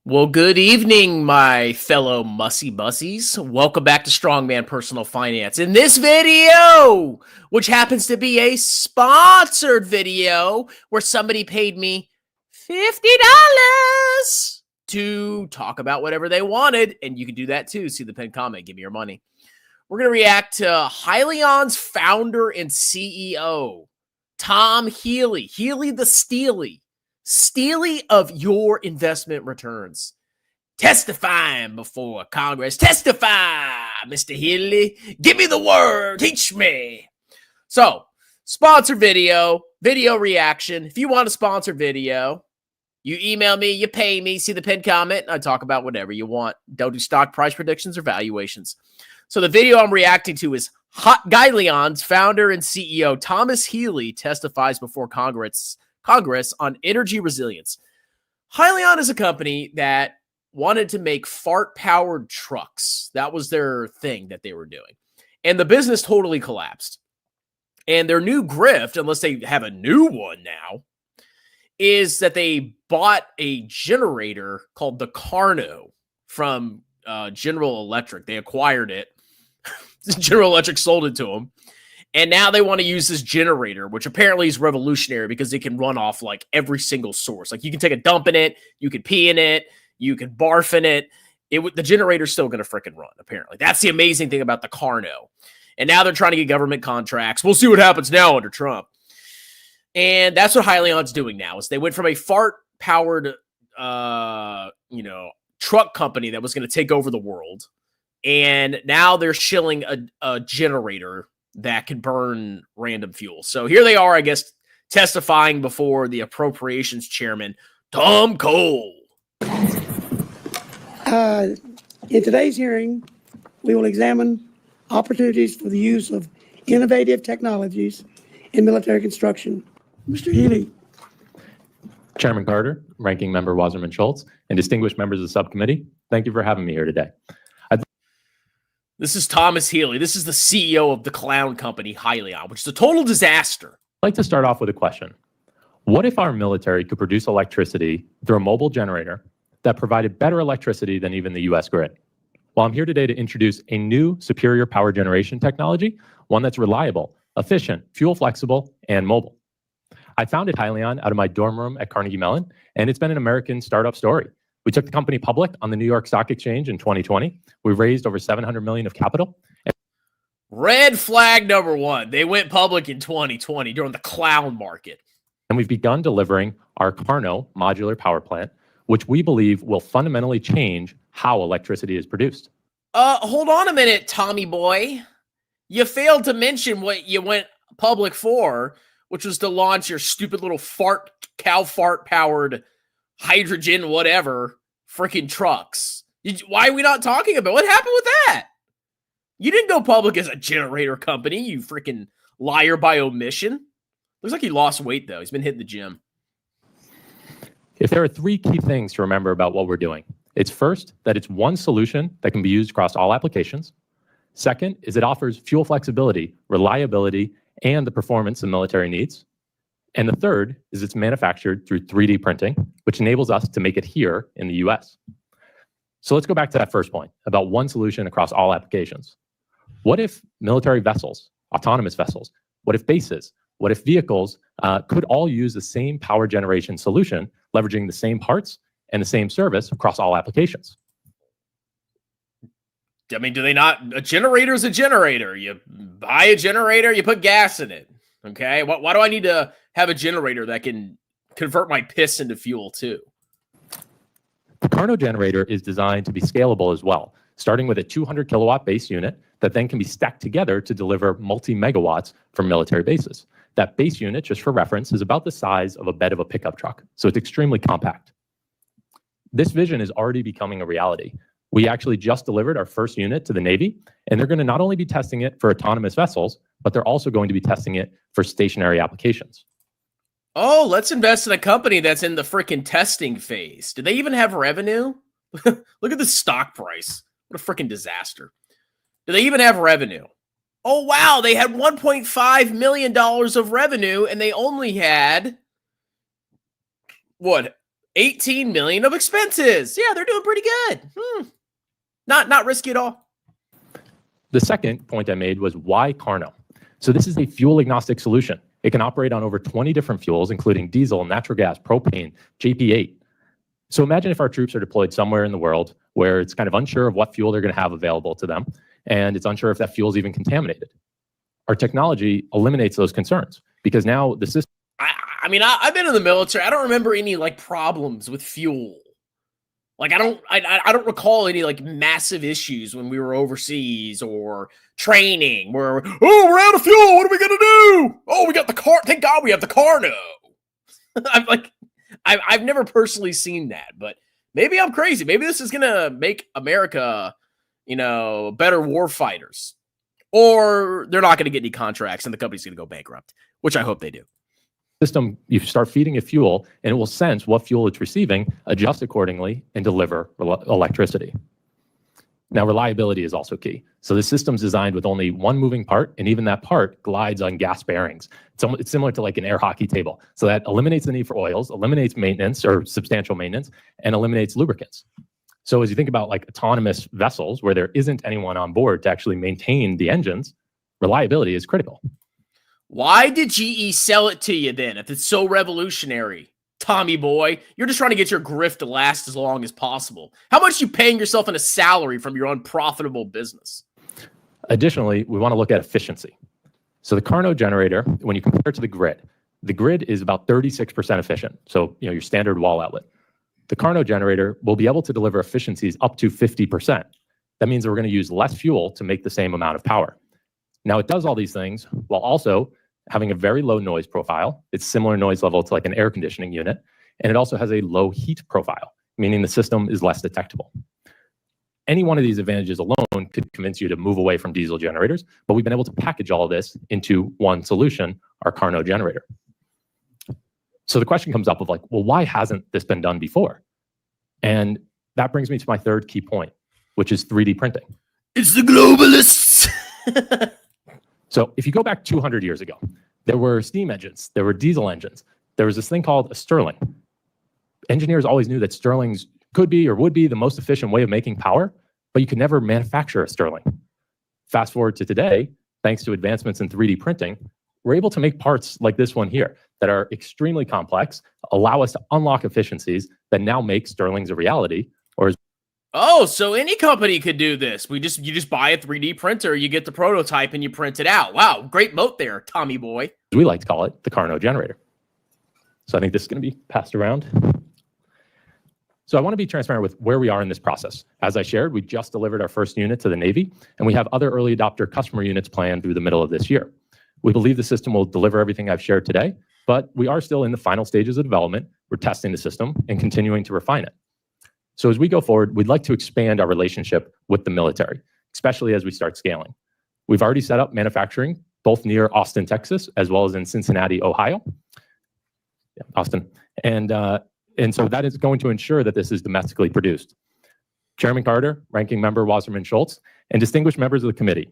Well, good evening, my fellow Mussy Bussies. Welcome back to Strongman Personal Finance. In this video, which happens to be a sponsored video, where somebody paid me $50 to talk about whatever they wanted, and you can do that too. See the pinned comment, give me your money. We're going to react to Hyliion's founder and CEO, Tom Healy. Healy the Steely of your investment returns. Testifying before Congress. Testify, Mr. Healy. Give me the word. Teach me. So, sponsor video reaction. If you want a sponsored video, you email me, you pay me, see the pinned comment, and I talk about whatever you want. Don't do stock price predictions or valuations. So the video I'm reacting to is Hyliion's founder and CEO, Thomas Healy, testifies before Congress on energy resilience. Hyliion is a company that wanted to make fart-powered trucks. That was their thing that they were doing. And the business totally collapsed. And their new grift, unless they have a new one now, is that they bought a generator called the Carno from General Electric. They acquired it. General Electric sold it to them. And now they want to use this generator, which apparently is revolutionary because it can run off like every single source. Like you can take a dump in it, you can pee in it, you can barf in it. The generator's still going to freaking run, apparently. That's the amazing thing about the Carno. And now they're trying to get government contracts. We'll see what happens now under Trump. And that's what Hyliion's doing now. Is they went from a fart-powered, truck company that was going to take over the world, and now they're shilling a generator that can burn random fuel. So here they are, I guess, testifying before the appropriations chairman, Tom Cole. In today's hearing, we will examine opportunities for the use of innovative technologies in military construction. Mr. Healy. Chairman Carter, Ranking Member Wasserman Schultz, and distinguished members of the subcommittee, thank you for having me here today. This is Thomas Healy. This is the CEO of the clown company, Hyliion, which is a total disaster. I'd like to start off with a question. What if our military could produce electricity through a mobile generator that provided better electricity than even the US grid? Well, I'm here today to introduce a new superior power generation technology, one that's reliable, efficient, fuel flexible, and mobile. I founded Hyliion out of my dorm room at Carnegie Mellon, and it's been an American startup story. We took the company public on the New York Stock Exchange in 2020. We raised over $700 million of capital. Red flag number one. They went public in 2020 during the clown market. And we've begun delivering our Carno modular power plant, which we believe will fundamentally change how electricity is produced. Hold on a minute, Tommy boy. You failed to mention what you went public for, which was to launch your stupid little cow fart powered hydrogen, whatever, freaking trucks. Why are we not talking about what happened with that? You didn't go public as a generator company, you freaking liar by omission. Looks like he lost weight, though. He's been hitting the gym. If there are three key things to remember about what we're doing, it's first, that it's one solution that can be used across all applications. Second is it offers fuel flexibility, reliability, and the performance the military needs. And the third is it's manufactured through 3D printing, which enables us to make it here in the US. So let's go back to that first point about one solution across all applications. What if military vessels, autonomous vessels, what if bases, what if vehicles could all use the same power generation solution, leveraging the same parts and the same service across all applications? I mean, do they not? A generator is a generator. You buy a generator, you put gas in it. Okay, why do I need to have a generator that can convert my piss into fuel too? The Carno generator is designed to be scalable as well, starting with a 200 kilowatt base unit that then can be stacked together to deliver multi-megawatts for military bases. That base unit, just for reference, is about the size of a bed of a pickup truck, so it's extremely compact. This vision is already becoming a reality. We actually just delivered our first unit to the Navy, and they're going to not only be testing it for autonomous vessels, but they're also going to be testing it for stationary applications. Oh, let's invest in a company that's in the freaking testing phase. Do they even have revenue? Look at the stock price. What a freaking disaster. Do they even have revenue? Oh, wow. They had $1.5 million of revenue, and they only had, what, $18 million of expenses. Yeah, they're doing pretty good. Not risky at all. The second point I made was why Carno? So this is a fuel agnostic solution. It can operate on over 20 different fuels, including diesel, natural gas, propane, JP8. So imagine if our troops are deployed somewhere in the world where it's kind of unsure of what fuel they're going to have available to them, and it's unsure if that fuel is even contaminated. Our technology eliminates those concerns because now the system. I mean, I've been in the military. I don't remember any like problems with fuel. Like I don't recall any like massive issues when we were overseas or training where we're out of fuel. What are we gonna do? Oh, we got the car. Thank God we have the Carno. I'm like, I've never personally seen that, but maybe I'm crazy. Maybe this is gonna make America, better war fighters, or they're not gonna get any contracts and the company's gonna go bankrupt, which I hope they do. System, you start feeding it fuel and it will sense what fuel it's receiving, adjust accordingly, and deliver electricity. Now, reliability is also key. So the system's designed with only one moving part, and even that part glides on gas bearings. It's similar to like an air hockey table. So that eliminates the need for oils, eliminates maintenance or substantial maintenance, and eliminates lubricants. So as you think about like autonomous vessels where there isn't anyone on board to actually maintain the engines, reliability is critical. Why did GE sell it to you then if it's so revolutionary? Tommy boy, you're just trying to get your grift to last as long as possible. How much are you paying yourself in a salary from your unprofitable business? Additionally, we want to look at efficiency. So the Carno generator, when you compare it to the grid is about 36% efficient. So, your standard wall outlet. The Carno generator will be able to deliver efficiencies up to 50%. That means that we're going to use less fuel to make the same amount of power. Now, it does all these things while also having a very low noise profile. It's similar noise level to like an air conditioning unit. And it also has a low heat profile, meaning the system is less detectable. Any one of these advantages alone could convince you to move away from diesel generators, but we've been able to package all of this into one solution, our Carno generator. So the question comes up of like, well, why hasn't this been done before? And that brings me to my third key point, which is 3D printing. It's the globalists. So if you go back 200 years ago, there were steam engines, there were diesel engines. There was this thing called a Stirling. Engineers always knew that Stirlings could be or would be the most efficient way of making power, but you could never manufacture a Stirling. Fast forward to today, thanks to advancements in 3D printing, we're able to make parts like this one here that are extremely complex, allow us to unlock efficiencies that now make Stirlings a reality. Oh, so any company could do this. You just buy a 3D printer, you get the prototype, and you print it out. Wow, great moat there, Tommy boy. As we like to call it, the Carno generator. So I think this is going to be passed around. So I want to be transparent with where we are in this process. As I shared, we just delivered our first unit to the Navy, and we have other early adopter customer units planned through the middle of this year. We believe the system will deliver everything I've shared today, but we are still in the final stages of development. We're testing the system and continuing to refine it. So as we go forward, we'd like to expand our relationship with the military, especially as we start scaling. We've already set up manufacturing both near Austin, Texas, as well as in Cincinnati, Ohio. Yeah, Austin. And so that is going to ensure that this is domestically produced. Chairman Carter, Ranking Member Wasserman Schultz, and distinguished members of the committee,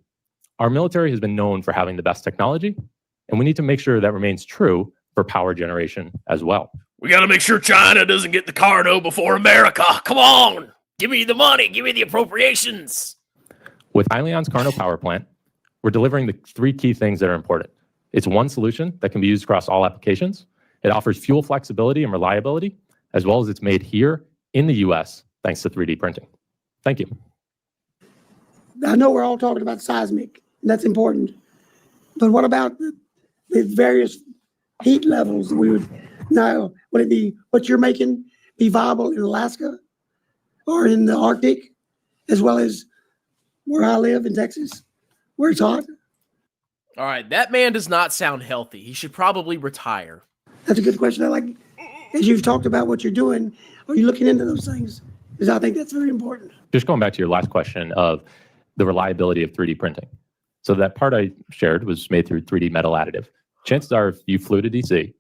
our military has been known for having the best technology, and we need to make sure that remains true for power generation as well. We got to make sure China doesn't get the Carno before America. Come on. Give me the money. Give me the appropriations. With Hyliion's Carno power plant, we're delivering the three key things that are important. It's one solution that can be used across all applications. It offers fuel flexibility and reliability, as well as it's made here in the US, thanks to 3D printing. Thank you. I know we're all talking about seismic, and that's important. But what about the various heat levels we would now, would it be what you're making be viable in Alaska or in the Arctic, as well as where I live in Texas, where it's hot? All right, that man does not sound healthy. He should probably retire. That's a good question. I like, as you've talked about what you're doing, are you looking into those things? Because I think that's very important. Just going back to your last question of the reliability of 3D printing. So that part I shared was made through 3D metal additive. Chances are, if you flew to DC,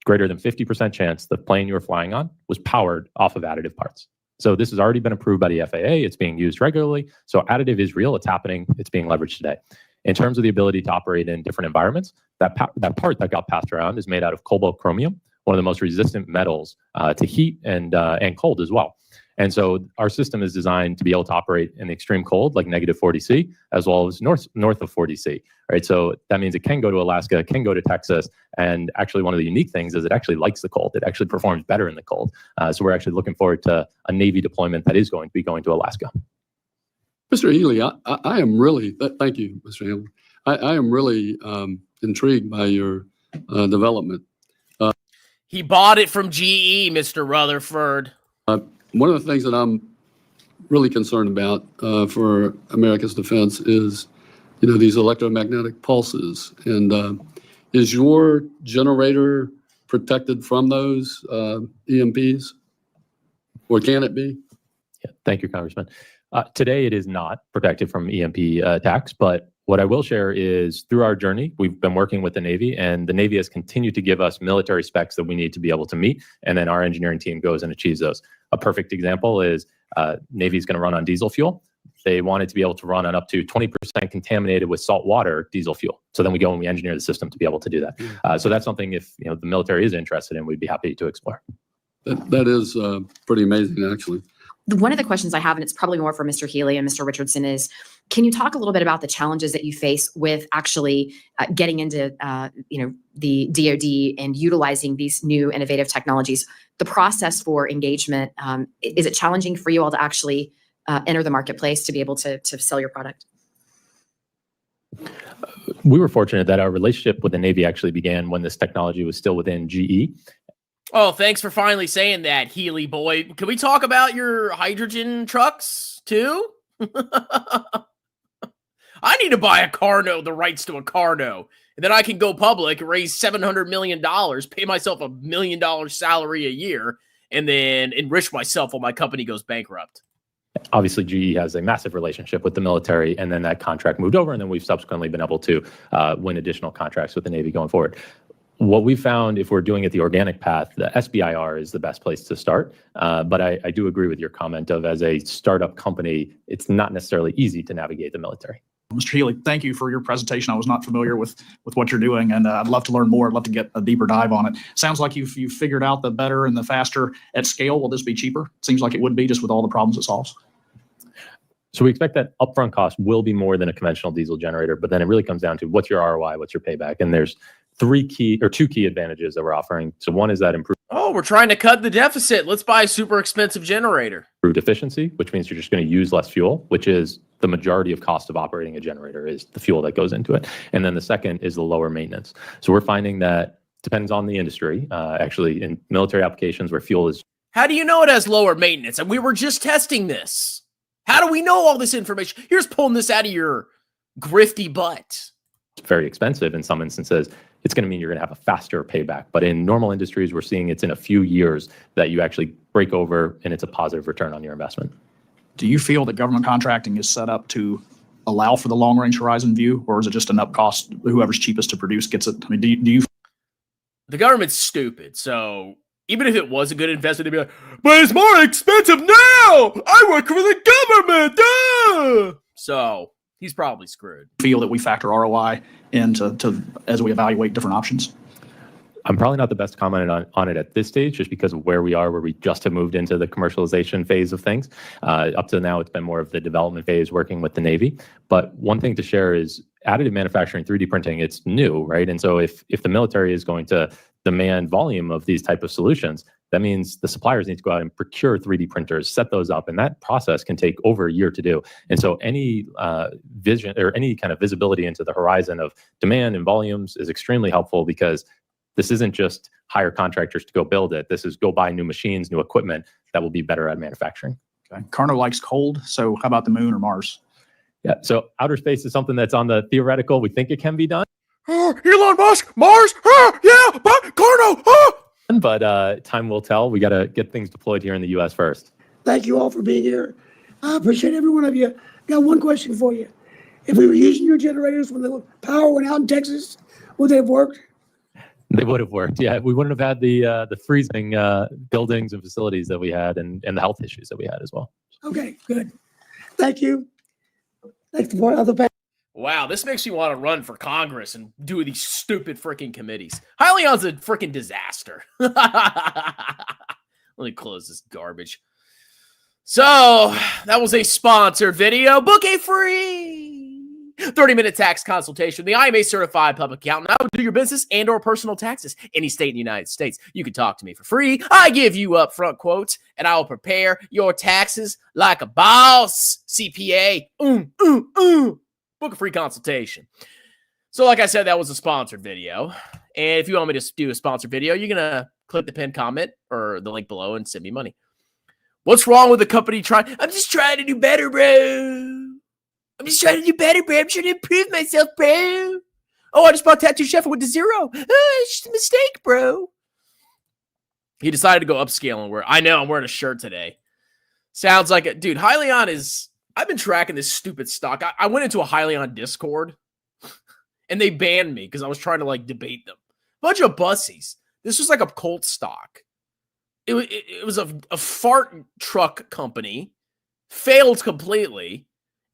greater than 50% chance the plane you were flying on was powered off of additive parts. So this has already been approved by the FAA. It's being used regularly. So additive is real. It's happening. It's being leveraged today. In terms of the ability to operate in different environments, that part that got passed around is made out of cobalt chromium, one of the most resistant metals to heat and cold as well. And so our system is designed to be able to operate in the extreme cold, like negative 40°C, as well as north of 40°C, right? So that means it can go to Alaska, it can go to Texas, and actually one of the unique things is it actually likes the cold. It actually performs better in the cold. So we're actually looking forward to a Navy deployment that is going to be going to Alaska. Mr. Healy, I am really, thank you, Mr. Healy. I am really intrigued by your development. He bought it from GE, Mr. Rutherford. One of the things that I'm really concerned about for America's defense is, these electromagnetic pulses. And is your generator protected from those EMPs, or can it be? Yeah, thank you, Congressman. Today, it is not protected from EMP attacks, but what I will share is through our journey, we've been working with the Navy, and the Navy has continued to give us military specs that we need to be able to meet, and then our engineering team goes and achieves those. A perfect example is Navy is going to run on diesel fuel. They wanted to be able to run on up to 20% contaminated with salt water diesel fuel. So then we go and we engineer the system to be able to do that. So that's something if the military is interested in, we'd be happy to explore. That is pretty amazing, actually. One of the questions I have, and it's probably more for Mr. Healy and Mr. Richardson, is can you talk a little bit about the challenges that you face with actually getting into the DoD and utilizing these new innovative technologies? The process for engagement, is it challenging for you all to actually enter the marketplace to be able to sell your product? We were fortunate that our relationship with the Navy actually began when this technology was still within GE. Oh, thanks for finally saying that, Healy boy. Can we talk about your hydrogen trucks too? I need to buy a Carno, the rights to a Carno, and then I can go public, raise $700 million, pay myself $1 million salary a year, and then enrich myself while my company goes bankrupt. Obviously, GE has a massive relationship with the military, and then that contract moved over, and then we've subsequently been able to win additional contracts with the Navy going forward. What we found, if we're doing it the organic path, the SBIR is the best place to start. But I do agree with your comment of, as a startup company, it's not necessarily easy to navigate the military. Mr. Healy, thank you for your presentation. I was not familiar with what you're doing, and I'd love to learn more. I'd love to get a deeper dive on it. Sounds like you've figured out the better and the faster at scale. Will this be cheaper? Seems like it would be, just with all the problems it solves. So we expect that upfront cost will be more than a conventional diesel generator, but then it really comes down to what's your ROI, what's your payback, and there's two key advantages that we're offering. So one is that improved. Oh, we're trying to cut the deficit. Let's buy a super expensive generator. Improved efficiency, which means you're just going to use less fuel, which is the majority of cost of operating a generator is the fuel that goes into it. And then the second is the lower maintenance. So we're finding that depends on the industry. Actually, in military applications where fuel is. How do you know it has lower maintenance? And we were just testing this. How do we know all this information? You're just pulling this out of your grifty butt. Very expensive in some instances. It's going to mean you're going to have a faster payback. But in normal industries, we're seeing it's in a few years that you actually break over and it's a positive return on your investment. Do you feel that government contracting is set up to allow for the long-range horizon view, or is it just an up cost? Whoever's cheapest to produce gets it. I mean, do you? The government's stupid, so even if it was a good investment, they'd be like, but it's more expensive now! I work for the government! Duh! So he's probably screwed. Feel that we factor ROI into as we evaluate different options? I'm probably not the best comment on it at this stage, just because of where we are, where we just have moved into the commercialization phase of things. Up to now, it's been more of the development phase working with the Navy. But one thing to share is additive manufacturing, 3D printing, it's new, right? And so if the military is going to demand volume of these type of solutions, that means the suppliers need to go out and procure 3D printers, set those up, and that process can take over a year to do. And so any vision or any kind of visibility into the horizon of demand and volumes is extremely helpful, because this isn't just hire contractors to go build it. This is go buy new machines, new equipment that will be better at manufacturing. Okay. Carno likes cold, so how about the moon or Mars? Yeah, so outer space is something that's on the theoretical. We think it can be done. Elon Musk, Mars, yeah, but Carno, But time will tell. We got to get things deployed here in the U.S. first. Thank you all for being here. I appreciate every one of you. Got one question for you. If we were using your generators when the power went out in Texas, would they have worked? They would have worked. Yeah, we wouldn't have had the freezing buildings and facilities that we had, and the health issues that we had as well. Okay, good. Thank you. Thanks for other panel. Wow, this makes me want to run for Congress and do these stupid freaking committees. Hyliion's a freaking disaster. Let me close this garbage. So, that was a sponsored video. Book a free 30-minute tax consultation. The IMA certified public accountant. I will do your business and or personal taxes any state in the United States. You can talk to me for free. I give you upfront quotes, and I will prepare your taxes like a boss. CPA. Book a free consultation. So like I said, that was a sponsored video. And if you want me to do a sponsored video, you're going to click the pinned comment or the link below and send me money. What's wrong with the company trying? I'm just trying to do better, bro. I'm just trying to do better, bro. I'm trying to improve myself, bro. Oh, I just bought Tattoo Chef and went to 0. It's just a mistake, bro. He decided to go upscale and wear. I know, I'm wearing a shirt today. Sounds like it. Dude, Hyliion is... I've been tracking this stupid stock. I went into a Hyliion Discord and they banned me because I was trying to like debate them. Bunch of bussies. This was like a cult stock. It was a fart truck company, failed completely,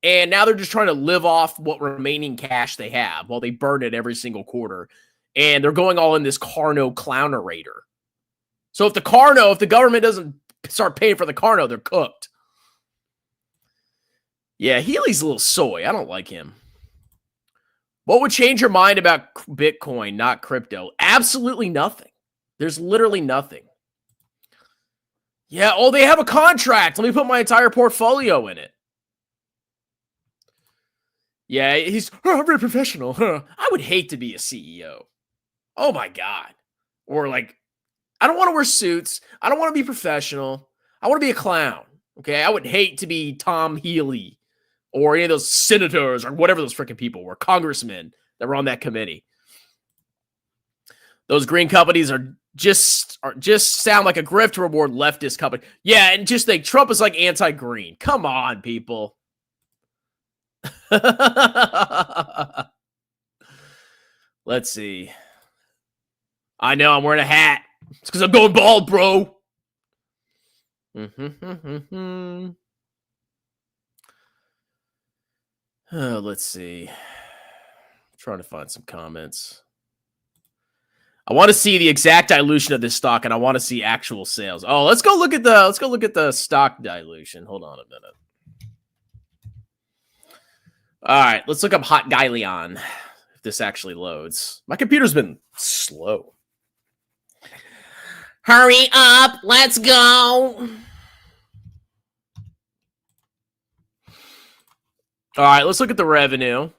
and now they're just trying to live off what remaining cash they have while they burn it every single quarter. And they're going all in this Carno clownerator. So if the government doesn't start paying for the Carno, they're cooked. Yeah, Healy's a little soy. I don't like him. What would change your mind about Bitcoin, not crypto? Absolutely nothing. There's literally nothing. Yeah, oh, they have a contract. Let me put my entire portfolio in it. Yeah, he's very professional. I would hate to be a CEO. Oh, my God. Or like, I don't want to wear suits. I don't want to be professional. I want to be a clown. Okay, I would hate to be Tom Healy. Or any of those senators or whatever those freaking people were, congressmen that were on that committee. Those green companies are just sound like a grift to reward leftist company. Yeah, and just think Trump is like anti-green. Come on, people. Let's see. I know I'm wearing a hat. It's because I'm going bald, bro. Let's see. I'm trying to find some comments. I want to see the exact dilution of this stock, and I want to see actual sales. Oh, let's go look at the stock dilution. Hold on a minute. All right, let's look up Hyliion. If this actually loads. My computer's been slow. Hurry up, let's go. All right, let's look at the revenue.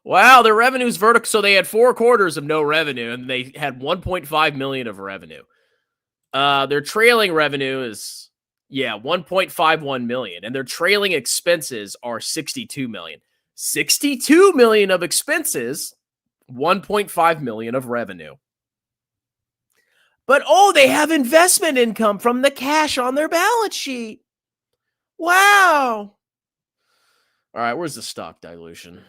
Wow, their revenue is vertical. So they had 4 quarters of no revenue, and they had 1.5 million of revenue. Their trailing revenue is, 1.51 million, and their trailing expenses are 62 million. 62 million of expenses, 1.5 million of revenue. But, they have investment income from the cash on their balance sheet. Wow. All right, where's the stock dilution?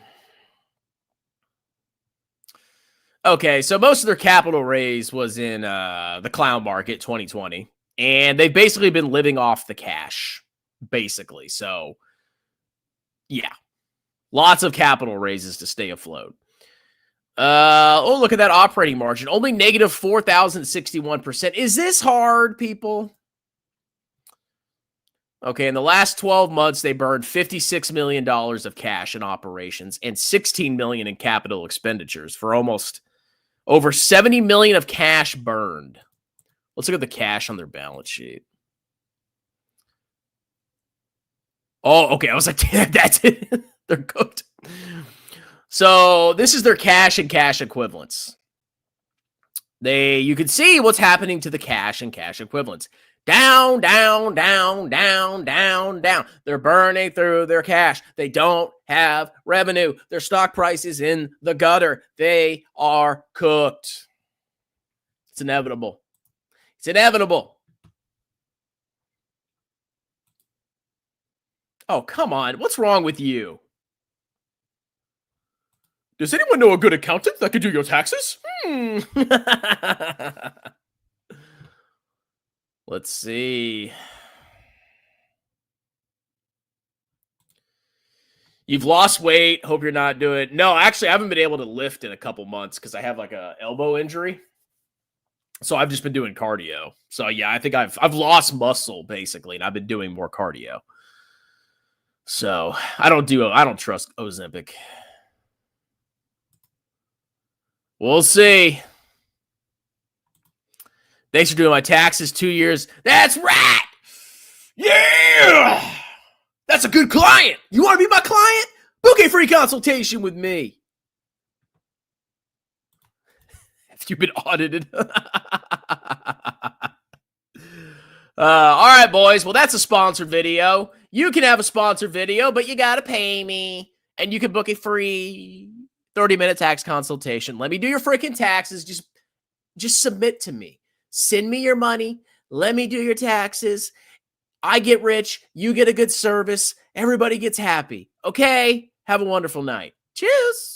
Okay, so most of their capital raise was in the clown market 2020, and they've basically been living off the cash, basically. So, yeah, lots of capital raises to stay afloat. Look at that operating margin. Only negative 4,061%. Is this hard, people? Okay, in the last 12 months, they burned $56 million of cash in operations and $16 million in capital expenditures for almost over $70 million of cash burned. Let's look at the cash on their balance sheet. Oh, okay. I was like, damn, that's it. They're cooked. So this is their cash and cash equivalents. You can see what's happening to the cash and cash equivalents. Down, down, down, down, down, down. They're burning through their cash. They don't have revenue. Their stock price is in the gutter. They are cooked. It's inevitable. It's inevitable. Oh, come on. What's wrong with you? Does anyone know a good accountant that could do your taxes? Let's see. You've lost weight. Hope you're not doing. No, actually, I haven't been able to lift in a couple months because I have like a elbow injury. So I've just been doing cardio. So yeah, I think I've lost muscle basically, and I've been doing more cardio. So I don't trust Ozempic. We'll see. Thanks for doing my taxes 2 years. That's right. Yeah. That's a good client. You want to be my client? Book a free consultation with me. Have you been audited? All right, boys. Well, that's a sponsored video. You can have a sponsored video, but you got to pay me. And you can book a free 30-minute tax consultation. Let me do your freaking taxes. Just submit to me. Send me your money. Let me do your taxes. I get rich. You get a good service. Everybody gets happy. Okay? Have a wonderful night. Cheers.